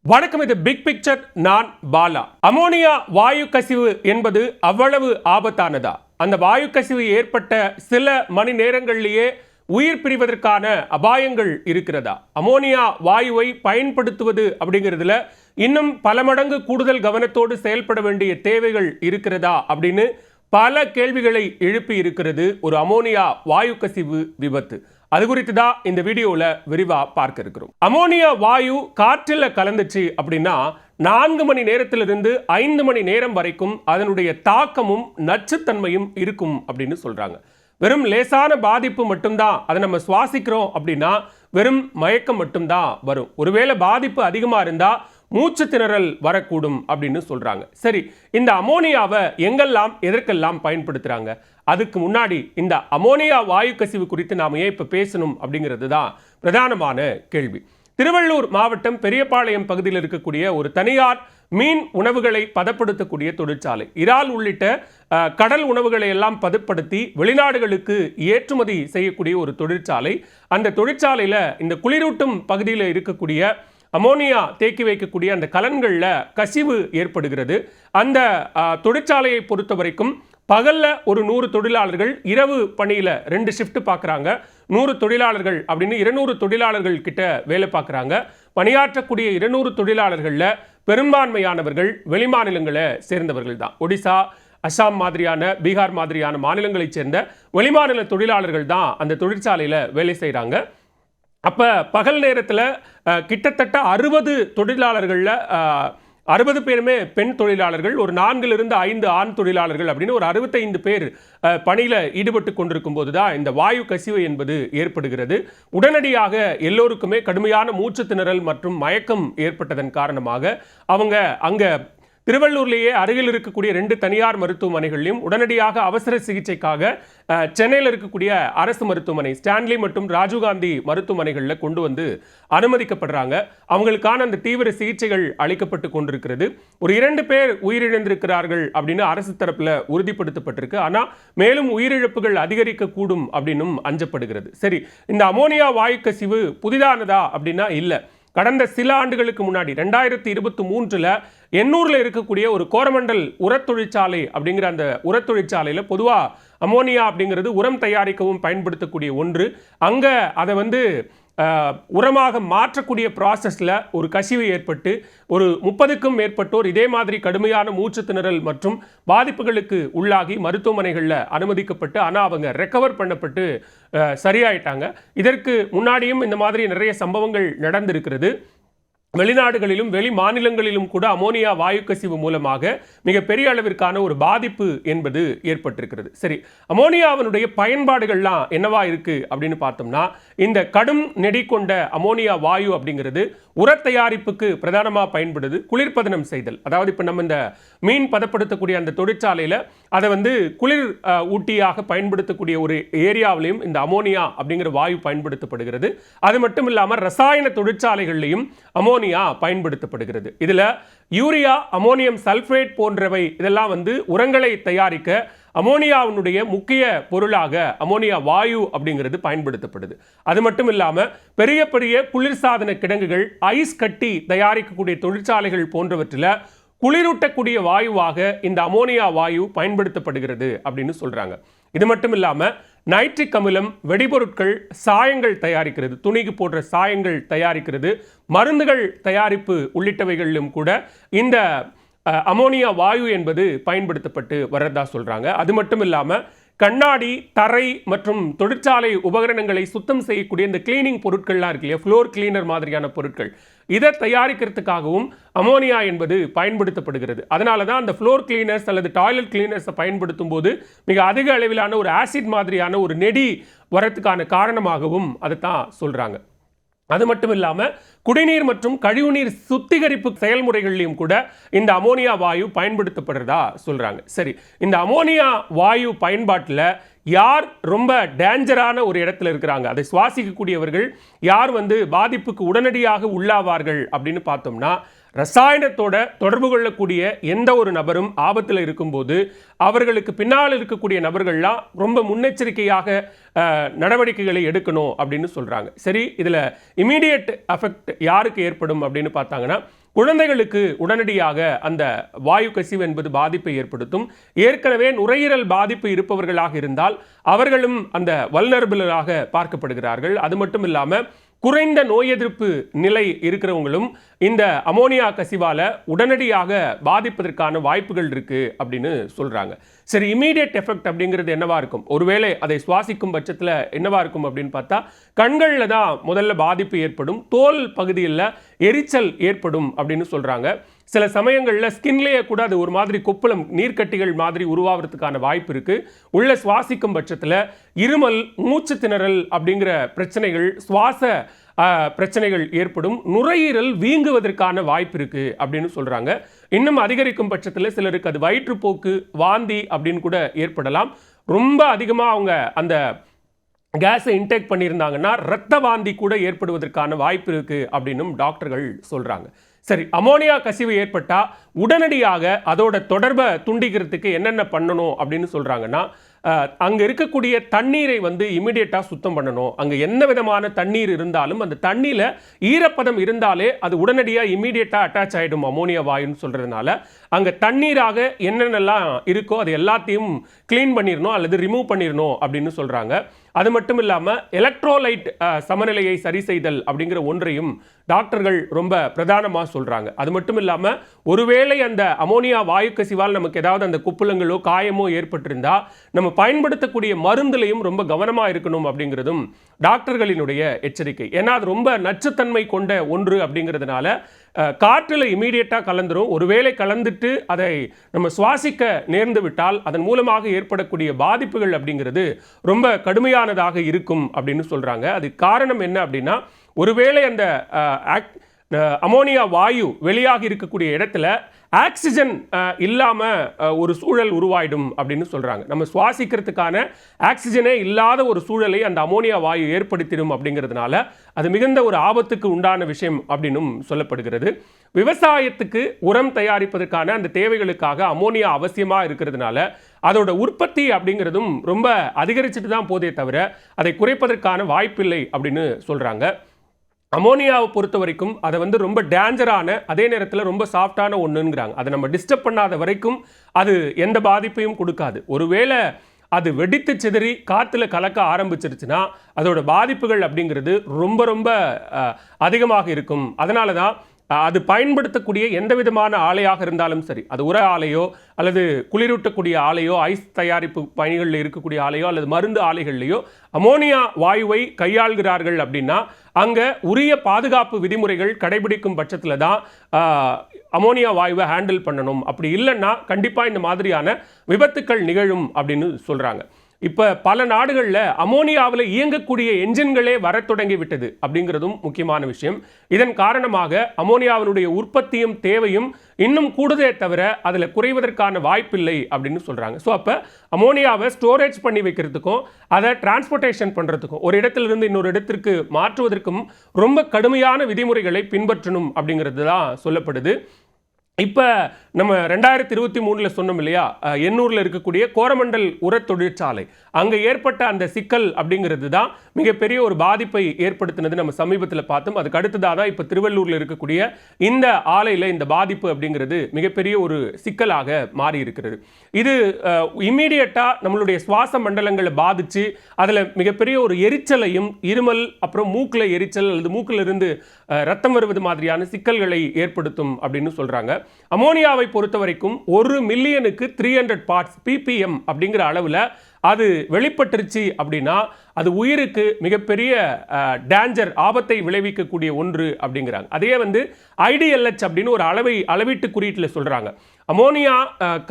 வணக்கம். இது big picture. நான் பாலா. அமோனியா வாயு கசிவு என்பது அவ்வளவு ஆபத்தானதா? அந்த வாயு கசிவு ஏற்பட்ட சில மணி நேரங்களிலேயே உயிர் பிரிவதற்கான அபாயங்கள் இருக்கிறதா? அமோனியா வாயுவை பயன்படுத்துவது அப்படிங்கிறதுல இன்னும் பல மடங்கு கூடுதல் கவனத்தோடு செயல்பட வேண்டிய தேவைகள் இருக்கிறதா அப்படின்னு பல கேள்விகளை எழுப்பி இருக்கிறது ஒரு அமோனியா வாயு கசிவு விபத்து. அது குறித்து தான் இந்த வீடியோவில் விரிவாக பார்க்க இருக்கிறோம். அமோனியா வாயு காற்றில் கலந்துச்சு அப்படின்னா 4 மணி நேரத்திலிருந்து 5 மணி நேரம் வரைக்கும் அதனுடைய தாக்கமும் நச்சுத்தன்மையும் இருக்கும் அப்படின்னு சொல்றாங்க. வெறும் லேசான பாதிப்பு மட்டும்தான், அதை நம்ம சுவாசிக்கிறோம் அப்படின்னா வெறும் மயக்கம் மட்டும்தான் வரும். ஒருவேளை பாதிப்பு அதிகமாக இருந்தால் மூச்சு திணறல் வரக்கூடும் அப்படின்னு சொல்றாங்க. சரி, இந்த அமோனியாவை எங்கெல்லாம் எதற்கெல்லாம் பயன்படுத்துறாங்க? அதுக்கு முன்னாடி இந்த அமோனியா வாயு கசிவு குறித்து நாம ஏன் இப்ப பேசணும் அப்படிங்கிறது தான் பிரதானமான கேள்வி. திருவள்ளூர் மாவட்டம் பெரியபாளையம் பகுதியில் இருக்கக்கூடிய ஒரு தனியார் மீன் உணவுகளை பதப்படுத்தக்கூடிய தொழிற்சாலை, இறால் உள்ளிட்ட கடல் உணவுகளை எல்லாம் பதப்படுத்தி வெளிநாடுகளுக்கு ஏற்றுமதி செய்யக்கூடிய ஒரு தொழிற்சாலை. அந்த தொழிற்சாலையில் இந்த குளிரூட்டும் பகுதியில் இருக்கக்கூடிய அமோனியா தேக்கி வைக்கக்கூடிய அந்த கலன்களில் கசிவு ஏற்படுகிறது. அந்த தொழிற்சாலையை பொறுத்த வரைக்கும் பகலில் ஒரு 100 தொழிலாளர்கள், இரவு பணியில் 2 ஷிஃப்ட் பார்க்குறாங்க. 100 தொழிலாளர்கள் அப்படின்னு 200 தொழிலாளர்கள் கிட்ட வேலை பார்க்குறாங்க. பணியாற்றக்கூடிய 200 தொழிலாளர்களில் பெரும்பான்மையானவர்கள் வெளிமாநிலங்களை சேர்ந்தவர்கள் தான். ஒடிசா, அசாம் மாதிரியான, பீகார் மாதிரியான மாநிலங்களைச் சேர்ந்த வெளிமாநில தொழிலாளர்கள் தான் அந்த தொழிற்சாலையில் வேலை செய்கிறாங்க. அப்போ பகல் நேரத்தில் கிட்டத்தட்ட 60 தொழிலாளர்களில் 60 பேருமே பெண் தொழிலாளர்கள், ஒரு 4 to 5 ஆண் தொழிலாளர்கள் அப்படின்னு ஒரு 65 பேர் பணியில் ஈடுபட்டு கொண்டிருக்கும் போது தான் இந்த வாயு கசிவு என்பது ஏற்படுகிறது. உடனடியாக எல்லோருக்குமே கடுமையான மூச்சு திணறல் மற்றும் மயக்கம் ஏற்பட்டதன் காரணமாக அவங்க அங்கே திருவள்ளூர்லேயே அருகில் இருக்கக்கூடிய 2 தனியார் மருத்துவமனைகளிலும் உடனடியாக அவசர சிகிச்சைக்காக சென்னையில் இருக்கக்கூடிய அரசு மருத்துவமனை ஸ்டான்லி மற்றும் ராஜீவ்காந்தி மருத்துவமனைகளில் கொண்டு வந்து அனுமதிக்கப்படுறாங்க. அவங்களுக்கான அந்த தீவிர சிகிச்சைகள் அளிக்கப்பட்டு கொண்டிருக்கிறது. ஒரு 2 பேர் உயிரிழந்திருக்கிறார்கள் அப்படின்னு அரசு தரப்பில் உறுதிப்படுத்தப்பட்டிருக்கு. ஆனால் மேலும் உயிரிழப்புகள் அதிகரிக்கக்கூடும் அப்படின்னும் அஞ்சப்படுகிறது. சரி, இந்த அமோனியா வாயு கசிவு புதிதானதா அப்படின்னா இல்லை. கடந்த சில ஆண்டுகளுக்கு முன்னாடி 2023 எண்ணூரில் இருக்கக்கூடிய ஒரு கோரமண்டல் உரத் தொழிற்சாலை அப்படிங்கிற அந்த உரத் தொழிற்சாலையில் பொதுவாக அமோனியா அப்படிங்கிறது உரம் தயாரிக்கவும் பயன்படுத்தக்கூடிய ஒன்று. அங்கே அதை உரமாக மாற்றக்கூடிய ப்ராசஸில் ஒரு கசிவு ஏற்பட்டு ஒரு 30க்கும் மேற்பட்டோர் இதே மாதிரி கடுமையான மூச்சு திணறல் மற்றும் பாதிப்புகளுக்கு உள்ளாகி மருத்துவமனைகளில் அனுமதிக்கப்பட்டு, ஆனால் அவங்க ரெக்கவர் பண்ணப்பட்டு சரியாயிட்டாங்க. இதற்கு முன்னாடியும் இந்த மாதிரி நிறைய சம்பவங்கள் நடந்திருக்கிறது. வெளிநாடுகளிலும் வெளி மாநிலங்களிலும் கூட அமோனியா வாயு கசிவு மூலமாக மிகப்பெரிய அளவிற்கான ஒரு பாதிப்பு என்பது ஏற்பட்டிருக்கிறது. சரி, அமோனியாவினுடைய பயன்பாடுகள்லாம் என்னவா இருக்கு அப்படின்னு பார்த்தோம்னா, இந்த கடும் நெடி கொண்ட அமோனியா வாயு அப்படிங்கிறது உர தயாரிப்புக்கு பிரதானமாக பயன்படுது. குளிர்பதனம் செய்தல், அதாவது இப்போ நம்ம இந்த மீன் பதப்படுத்தக்கூடிய அந்த தொழிற்சாலையில் அதை குளிர் ஊட்டியாக பயன்படுத்தக்கூடிய ஒரு ஏரியாவிலையும் இந்த அமோனியா அப்படிங்கிற வாயு பயன்படுத்தப்படுகிறது. அது மட்டும் இல்லாமல் ரசாயன தொழிற்சாலைகளிலையும் அமோனியா பயன்படுத்தப்படுகிறது. இதுல யூரியா, அமோனியம் சல்பேட் போன்றவை இதெல்லாம் உரங்களை தயாரிக்க அமோனியாவினுடைய முக்கிய பொருளாக அமோனியா வாயு அப்படிங்கிறது பயன்படுத்தப்படுது. அது மட்டும் இல்லாம பெரிய பெரிய குளிர்சாதன கிடங்குகள், ஐஸ் கட்டி தயாரிக்கக்கூடிய தொழிற்சாலைகள் போன்றவற்றில் குளிரூட்டக்கூடிய வாயுவாக இந்த அமோனியா வாயு பயன்படுத்தப்படுகிறது அப்படின்னு சொல்றாங்க. இது மட்டும் இல்லாம நைட்ரிக் அமிலம், வெடிபொருட்கள், சாயங்கள் தயாரிக்கிறது, துணிக்கு போடுற சாயங்கள் தயாரிக்கிறது, மருந்துகள் தயாரிப்பு உள்ளிட்டவைகளிலும் கூட இந்த அமோனியா வாயு என்பது பயன்படுத்தப்பட்டு வரதா சொல்றாங்க. அது மட்டும் இல்லாம கண்ணாடி, தரை மற்றும் தொழிற்சாலை உபகரணங்களை சுத்தம் செய்யக்கூடிய இந்த கிளீனிங் பொருட்கள்லாம் இருக்கு இல்லையா, ஃப்ளோர் கிளீனர் மாதிரியான பொருட்கள், இதை தயாரிக்கிறதுக்காகவும் அமோனியா என்பது பயன்படுத்தப்படுகிறது. அதனால தான் அந்த ஃப்ளோர் கிளீனர்ஸ் அல்லது டாய்லெட் கிளீனர்ஸை பயன்படுத்தும் போது மிக அதிக அளவிலான ஒரு ஆசிட் மாதிரியான ஒரு நெடி வரத்துக்கான காரணமாகவும் அதை தான் சொல்றாங்க. அது மட்டும் இல்லாமல் குடிநீர் மற்றும் கழிவுநீர் சுத்திகரிப்பு செயல்முறைகளிலும் கூட இந்த அமோனியா வாயு பயன்படுத்தப்படுறதா சொல்றாங்க. சரி, இந்த அமோனியா வாயு பயன்பாட்டில் யார் ரொம்ப டேஞ்சரான ஒரு இடத்துல இருக்கிறாங்க, அதை சுவாசிக்கக்கூடியவர்கள் யார் பாதிப்புக்கு உடனடியாக உள்ளாவார்கள் அப்படின்னு பார்த்தோம்னா, ரசாயனத்தோட தொடர்பு கொள்ளக்கூடிய எந்த ஒரு நபரும் ஆபத்தில் இருக்கும்போது அவர்களுக்கு பின்னால் இருக்கக்கூடிய நபர்கள்லாம் ரொம்ப முன்னெச்சரிக்கையாக நடவடிக்கைகளை எடுக்கணும் அப்படின்னு சொல்றாங்க. சரி, இதுல இமீடியட் எஃபெக்ட் யாருக்கு ஏற்படும் அப்படின்னு பார்த்தாங்கன்னா, குழந்தைகளுக்கு உடனடியாக அந்த வாயு கசிவு என்பது பாதிப்பை ஏற்படுத்தும். ஏற்கனவே நுரையீரல் பாதிப்பு இருப்பவர்களாக இருந்தால் அவர்களும் அந்த வல்னரபிளாக பார்க்கப்படுகிறார்கள். அது மட்டும் இல்லாமல் குறைந்த நோய் எதிர்ப்பு நிலை இருக்கிறவங்களும் இந்த அமோனியா கசிவால உடனடியாக பாதிப்பதற்கான வாய்ப்புகள் இருக்கு அப்படின்னு சொல்றாங்க. சரி, இமீடியட் எஃபெக்ட் அப்படிங்கிறது என்னவா இருக்கும்? ஒருவேளை அதை சுவாசிக்கும் பட்சத்தில் என்னவா இருக்கும் அப்படின்னு பார்த்தா, கண்களில் தான் முதல்ல பாதிப்பு ஏற்படும், தோல் பகுதியில் எரிச்சல் ஏற்படும் அப்படின்னு சொல்றாங்க. சில சமயங்களில் ஸ்கின்லேயே கூட அது ஒரு மாதிரி கொப்பளம் நீர்க்கட்டிகள் மாதிரி உருவாகிறதுக்கான வாய்ப்பு இருக்கு. உள்ள சுவாசிக்கும் பட்சத்தில் இருமல், மூச்சு திணறல் அப்படிங்கிற பிரச்சனைகள், சுவாச பிரச்சனைகள் ஏற்படும், நுரையீரல் வீங்குவதற்கான வாய்ப்பு இருக்கு அப்படின்னு சொல்றாங்க. இன்னும் அதிகரிக்கும் பட்சத்தில் சிலருக்கு அது வயிற்றுப்போக்கு, வாந்தி அப்படின்னு கூட ஏற்படலாம். ரொம்ப அதிகமாக அவங்க அந்த கேஸை இன்டேக் பண்ணியிருந்தாங்கன்னா இரத்த வாந்தி கூட ஏற்படுவதற்கான வாய்ப்பு இருக்கு அப்படின்னும் டாக்டர்கள் சொல்றாங்க. சரி, அமோனியா கசிவு ஏற்பட்டா உடனடியாக அதோட தொடர்பை துண்டிக்கிறதுக்கு என்னென்ன பண்ணணும் அப்படின்னு சொல்றாங்கன்னா, அங்கே இருக்கக்கூடிய தண்ணீரை இமிடியேட்டாக சுத்தம் பண்ணணும். அங்கே என்ன விதமான தண்ணீர் இருந்தாலும் அந்த தண்ணியில் ஈரப்பதம் இருந்தாலே அது உடனடியாக இமிடியேட்டாக அட்டாச் ஆகிடும் அமோனியா வாயுன்னு சொல்கிறதுனால, அங்கே தண்ணீராக என்னென்னலாம் இருக்கோ அது எல்லாத்தையும் க்ளீன் பண்ணிடணும் அல்லது ரிமூவ் பண்ணிடணும் அப்படின்னு சொல்கிறாங்க. அது மட்டும் இல்லாமல் எலக்ட்ரோலைட் சமநிலையை சரி செய்தல் அப்படிங்கிற ஒன்றையும் டாக்டர்கள் ரொம்ப பிரதானமாக சொல்கிறாங்க. அது மட்டும் இல்லாமல் ஒருவேளை அந்த அமோனியா வாயு கசிவால் நமக்கு ஏதாவது அந்த குப்புளங்களோ காயமோ ஏற்பட்டிருந்தா நம்ம பயன்படுத்தக்கூடிய மருந்துலையும் ரொம்ப கவனமாக இருக்கணும் அப்படிங்கிறதும் டாக்டர்களினுடைய எச்சரிக்கை. ஏன்னா அது ரொம்ப நச்சுத்தன்மை கொண்ட ஒன்று அப்படிங்கிறதுனால காற்றில் இமீடியட்டாக கலந்துரும். ஒருவேளை கலந்துட்டு அதை நம்ம சுவாசிக்க நேர்ந்து விட்டால் அதன் மூலமாக ஏற்படக்கூடிய பாதிப்புகள் அப்படிங்கிறது ரொம்ப கடுமையானதாக இருக்கும் அப்படின்னு சொல்கிறாங்க. அது காரணம் என்ன அப்படின்னா, ஒருவேளை அந்த அமோனியா வாயு வெளியாகி இருக்கக்கூடிய இடத்துல ஆக்சிஜன் இல்லாமல் ஒரு சூழல் உருவாயிடும் அப்படின்னு சொல்கிறாங்க. நம்ம சுவாசிக்கிறதுக்கான ஆக்சிஜனே இல்லாத ஒரு சூழலை அந்த அமோனியா வாயு ஏற்படுத்திடும் அப்படிங்கிறதுனால அது மிகுந்த ஒரு ஆபத்துக்கு உண்டான விஷயம் அப்படின்னும் சொல்லப்படுகிறது. விவசாயத்துக்கு உரம் தயாரிப்பதற்கான அந்த தேவைகளுக்காக அமோனியா அவசியமாக இருக்கிறதுனால அதோட உற்பத்தி அப்படிங்கிறதும் ரொம்ப அதிகரிச்சுட்டு தான் போதே தவிர அதை குறைப்பதற்கான வாய்ப்பில்லை அப்படின்னு சொல்கிறாங்க. அமோனியாவை பொறுத்த வரைக்கும் அதை ரொம்ப டேஞ்சரான, அதே நேரத்தில் ரொம்ப சாஃப்டான ஒன்றுங்கிறாங்க. அதை நம்ம டிஸ்டர்ப் பண்ணாத வரைக்கும் அது எந்த பாதிப்பையும் கொடுக்காது. ஒருவேளை அது வெடித்து சிதறி காற்றுல கலக்க ஆரம்பிச்சிருச்சுன்னா அதோட பாதிப்புகள் அப்படிங்கிறது ரொம்ப ரொம்ப அதிகமாக இருக்கும். அதனால தான் அது பயன்படுத்தக்கூடிய எந்த விதமான ஆலையாக இருந்தாலும் சரி, அது உர ஆலையோ அல்லது குளிரூட்டக்கூடிய ஆலையோ, ஐஸ் தயாரிப்பு பணிகளில் இருக்கக்கூடிய ஆலையோ அல்லது மருந்து ஆலைகள்லையோ அமோனியா வாயுவை கையாள்கிறார்கள் அப்படின்னா அங்கே உரிய பாதுகாப்பு விதிமுறைகள் கடைபிடிக்கும் பட்சத்தில் தான் அமோனியா வாயுவை ஹேண்டில் பண்ணணும். அப்படி இல்லைன்னா கண்டிப்பாக இந்த மாதிரியான விபத்துக்கள் நிகழும் அப்படின்னு சொல்கிறாங்க. இப்போ பல நாடுகளில் அமோனியாவில் இயங்கக்கூடிய என்ஜின்களே வர தொடங்கி விட்டது அப்படிங்கிறதும் முக்கியமான விஷயம். இதன் காரணமாக அமோனியாவினுடைய உற்பத்தியும் தேவையும் இன்னும் கூடுதே தவிர அதில் குறைவதற்கான வாய்ப்பில்லை அப்படின்னு சொல்கிறாங்க. ஸோ அப்போ அமோனியாவை ஸ்டோரேஜ் பண்ணி வைக்கிறதுக்கும் அதை டிரான்ஸ்போர்ட்டேஷன் பண்ணுறதுக்கும் ஒரு இடத்திலிருந்து இன்னொரு இடத்திற்கு மாற்றுவதற்கும் ரொம்ப கடுமையான விதிமுறைகளை பின்பற்றணும் அப்படிங்கிறது தான் சொல்லப்படுது. இப்போ நம்ம 2023 சொன்னோம் இல்லையா, எண்ணூரில் இருக்கக்கூடிய கோரமண்டல் உர தொழிற்சாலை, அங்கே ஏற்பட்ட அந்த சிக்கல் அப்படிங்கிறது தான் மிகப்பெரிய ஒரு பாதிப்பை ஏற்படுத்தினது நம்ம சமீபத்தில் பார்த்தோம். அதுக்கு அடுத்ததாக தான் இப்போ திருவள்ளூரில் இருக்கக்கூடிய இந்த ஆலையில் இந்த பாதிப்பு அப்படிங்கிறது மிகப்பெரிய ஒரு சிக்கலாக மாறி இருக்கிறது. இது இம்மீடியட்டாக நம்மளுடைய சுவாச மண்டலங்களை பாதித்து அதில் மிகப்பெரிய ஒரு எரிச்சலையும், இருமல், அப்புறம் மூக்கில் எரிச்சல் அல்லது மூக்கில் இருந்து ரத்தம் வருவது மாதிரியான சிக்கல்களை ஏற்படுத்தும் அப்படின்னு சொல்கிறாங்க. அமோனியாவை பொறுத்த வரைக்கும் 1 மில்லியனுக்கு 300 பார்ட்ஸ் ppm அப்படிங்கிற அளவில் அது வெளிப்பட்டுருச்சு அப்படின்னா அது உயிருக்கு மிகப்பெரிய டேஞ்சர், ஆபத்தை விளைவிக்கக்கூடிய ஒன்று அப்படிங்கிறாங்க. அதே IDLH அப்படின்னு ஒரு அளவீட்டு குறியீட்டில் சொல்கிறாங்க. அமோனியா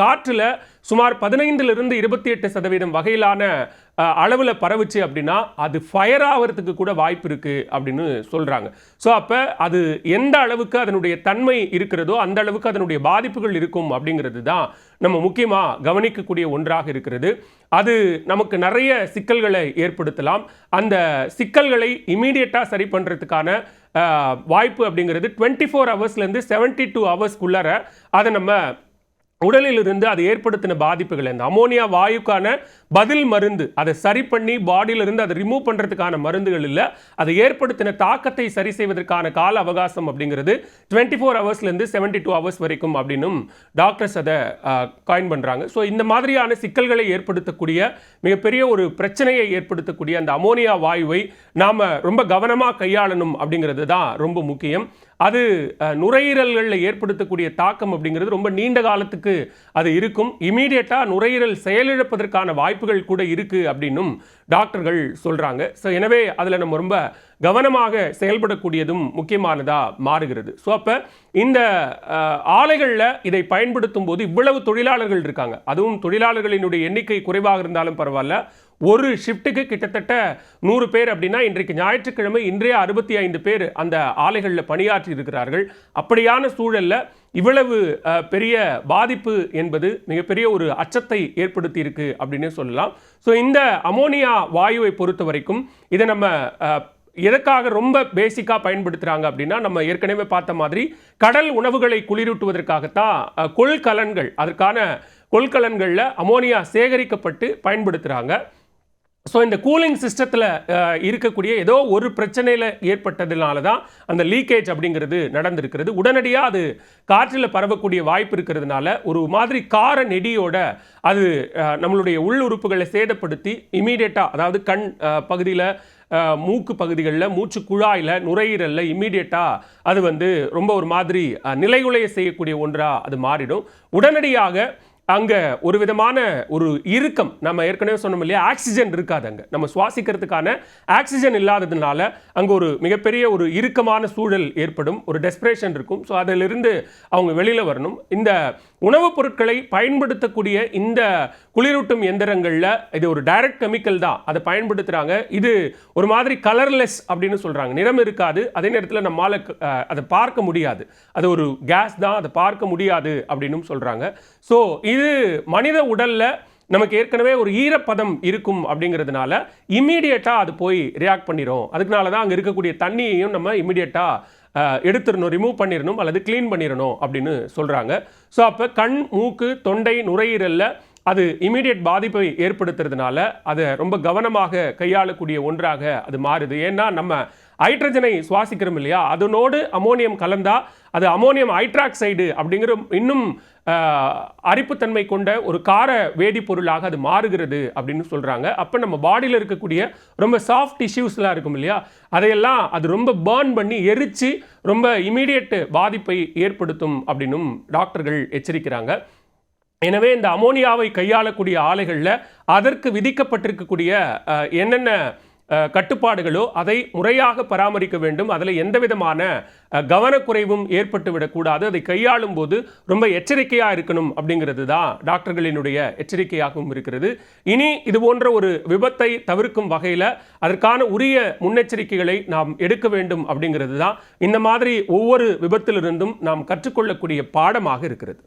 காற்றில் சுமார் 15லிருந்து 28% வகையிலான அளவில் பரவுச்சு அப்படின்னா அது ஃபயர் ஆகிறதுக்கு கூட வாய்ப்பு இருக்குது அப்படின்னு சொல்கிறாங்க. ஸோ அப்போ அது எந்த அளவுக்கு அதனுடைய தன்மை இருக்கிறதோ அந்த அளவுக்கு அதனுடைய பாதிப்புகள் இருக்கும் அப்படிங்கிறது தான் நம்ம முக்கியமாக கவனிக்கக்கூடிய ஒன்றாக இருக்கிறது. அது நமக்கு நிறைய சிக்கல்களை ஏற்படுத்தலாம். அந்த சிக்கல்களை இமீடியட்டாக சரி பண்ணுறதுக்கான வாய்ப்பு அப்படிங்கிறது 24 ஹவர்ஸ்லேருந்து 72 ஹவர்ஸ்க்குள்ளார அதை நம்ம உடலில் இருந்து அது ஏற்படுத்தின பாதிப்புகள், இந்த அமோனியா வாயுக்கான பதில் மருந்து, அதை சரி பண்ணி பாடியிலிருந்து அதை ரிமூவ் பண்ணுறதுக்கான மருந்துகள் இல்லை. அதை ஏற்படுத்தின தாக்கத்தை சரி செய்வதற்கான கால அவகாசம் அப்படிங்கிறது 24 ஹவர்ஸ்லேருந்து 72 ஹவர்ஸ் வரைக்கும் அப்படின்னும் டாக்டர்ஸ் அதை காயின் பண்ணுறாங்க. ஸோ இந்த மாதிரியான சிக்கல்களை ஏற்படுத்தக்கூடிய மிகப்பெரிய ஒரு பிரச்சனையை ஏற்படுத்தக்கூடிய அந்த அமோனியா வாயுவை நாம் ரொம்ப கவனமாக கையாளணும் அப்படிங்கிறது தான் ரொம்ப முக்கியம். அது நுரையீரல்களில் ஏற்படுத்தக்கூடிய தாக்கம் அப்படிங்கிறது ரொம்ப நீண்ட காலத்துக்கு அது இருக்கும். இமீடியட்டாக நுரையீரல் செயலிழப்பதற்கான வாய்ப்புகள் கூட இருக்குது அப்படின்னும் டாக்டர்கள் சொல்கிறாங்க. ஸோ எனவே அதில் நம்ம ரொம்ப கவனமாக செயல்படக்கூடியதும் முக்கியமானதாக மாறுகிறது. ஸோ அப்போ இந்த ஆலைகளில் இதை பயன்படுத்தும் போது இவ்வளவு தொழிலாளர்கள் இருக்காங்க. அதுவும் தொழிலாளர்களினுடைய எண்ணிக்கை குறைவாக இருந்தாலும் பரவாயில்ல, ஒரு ஷிஃப்ட்டுக்கு கிட்டத்தட்ட 100 பேர் அப்படின்னா இன்றைக்கு ஞாயிற்றுக்கிழமை இன்றைய 65 பேர் அந்த ஆலைகளில் பணியாற்றி இருக்கிறார்கள். அப்படியான சூழலில் இவ்வளவு பெரிய பாதிப்பு என்பது மிகப்பெரிய ஒரு அச்சத்தை ஏற்படுத்தி இருக்கு அப்படின்னு சொல்லலாம். ஸோ இந்த அமோனியா வாயுவை பொறுத்த வரைக்கும் இதை நம்ம எதற்காக ரொம்ப பேசிக்காக பயன்படுத்துகிறாங்க அப்படின்னா, நம்ம ஏற்கனவே பார்த்த மாதிரி கடல் உணவுகளை குளிரூட்டுவதற்காகத்தான் கொள்கலன்கள், அதற்கான கொள்கலன்களில் அமோனியா சேகரிக்கப்பட்டு பயன்படுத்துகிறாங்க. ஸோ இந்த கூலிங் சிஸ்டத்தில் இருக்கக்கூடிய ஏதோ ஒரு பிரச்சனையில் ஏற்பட்டதுனால தான் அந்த லீக்கேஜ் அப்படிங்கிறது நடந்திருக்கிறது. உடனடியாக அது காற்றில் பரவக்கூடிய வாய்ப்பு இருக்கிறதுனால ஒரு மாதிரி கார நெடியோட அது நம்மளுடைய உள்ளுறுப்புகளை சேதப்படுத்தி இமீடியட்டாக, அதாவது கண் பகுதியில், மூக்கு பகுதிகளில், மூச்சு குழாயில், நுரையீரலில் இம்மீடியட்டாக அது ரொம்ப ஒரு மாதிரி நிலைகுலைய செய்யக்கூடிய ஒன்றாக அது மாறிடும். உடனடியாக அங்கே ஒரு விதமான ஒரு இறுக்கம், நம்ம ஏற்கனவே சொன்னோம் இல்லையா, ஆக்சிஜன் இருக்காது அங்கே, நம்ம சுவாசிக்கிறதுக்கான ஆக்சிஜன் இல்லாததுனால அங்கே ஒரு மிகப்பெரிய ஒரு இறுக்கமான சூழல் ஏற்படும், ஒரு டெஸ்பிரேஷன் இருக்கும். ஸோ அதிலிருந்து அவங்க வெளியில் வரணும். இந்த உணவுப் பொருட்களை பயன்படுத்தக்கூடிய இந்த குளிரூட்டும் எந்திரங்களில் இது ஒரு டைரக்ட் கெமிக்கல் தான் அதை பயன்படுத்துகிறாங்க. இது ஒரு மாதிரி கலர்லெஸ் அப்படின்னு சொல்கிறாங்க, நிறம் இருக்காது, அதே நேரத்தில் நம்மால் அதை பார்க்க முடியாது, அது ஒரு கேஸ் தான், அதை பார்க்க முடியாது அப்படின்னு சொல்கிறாங்க. ஸோ இது மனித உடலில் நமக்கு ஏற்கனவே ஒரு ஈரப்பதம் இருக்கும் அப்படிங்கிறதுனால இம்மீடியட்டாக அது போய் ரியாக்ட் பண்ணிடும். அதுக்குனால தான் அங்கே இருக்கக்கூடிய தண்ணியையும் நம்ம இம்மீடியட்டாக எடுத்துடணும், ரிமூவ் பண்ணிடணும் அல்லது க்ளீன் பண்ணிடணும் அப்படின்னு சொல்கிறாங்க. ஸோ அப்போ கண், மூக்கு, தொண்டை, நுரையீரலில் அது இமீடியட் பாதிப்பை ஏற்படுத்துறதுனால அதை ரொம்ப கவனமாக கையாளக்கூடிய ஒன்றாக அது மாறுது. ஏன்னா நம்ம ஹைட்ரஜனை சுவாசிக்கிறோம் இல்லையா, அதனோடு அமோனியம் கலந்தால் அது அமோனியம் ஹைட்ராக்சைடு அப்படிங்கிற இன்னும் அரிப்புத்தன்மை கொண்ட ஒரு கார வேதிப்பொருளாக அது மாறுகிறது அப்படின்னு சொல்கிறாங்க. அப்போ நம்ம பாடியில் இருக்கக்கூடிய ரொம்ப சாஃப்ட் டிஷ்யூஸ்லாம் இருக்கும் இல்லையா, அதையெல்லாம் அது ரொம்ப பேர்ன் பண்ணி எரித்து ரொம்ப இமீடியட் பாதிப்பை ஏற்படுத்தும் அப்படின்னும் டாக்டர்கள் எச்சரிக்கிறாங்க. எனவே இந்த அமோனியாவை கையாளக்கூடிய ஆலைகளில் அதற்கு விதிக்கப்பட்டிருக்கக்கூடிய என்னென்ன கட்டுப்பாடுகளோ அதை முறையாக பராமரிக்க வேண்டும். அதில் எந்த விதமான கவனக்குறைவும் ஏற்பட்டு விடக்கூடாது. அதை கையாளும் போது ரொம்ப எச்சரிக்கையாக இருக்கணும் அப்படிங்கிறது தான் டாக்டர்களினுடைய எச்சரிக்கையாகவும் இருக்கிறது. இனி இது போன்ற ஒரு விபத்தை தவிர்க்கும் வகையில் அதற்கான உரிய முன்னெச்சரிக்கைகளை நாம் எடுக்க வேண்டும் அப்படிங்கிறது தான் இந்த மாதிரி ஒவ்வொரு விபத்திலிருந்தும் நாம் கற்றுக்கொள்ளக்கூடிய பாடமாக இருக்கிறது.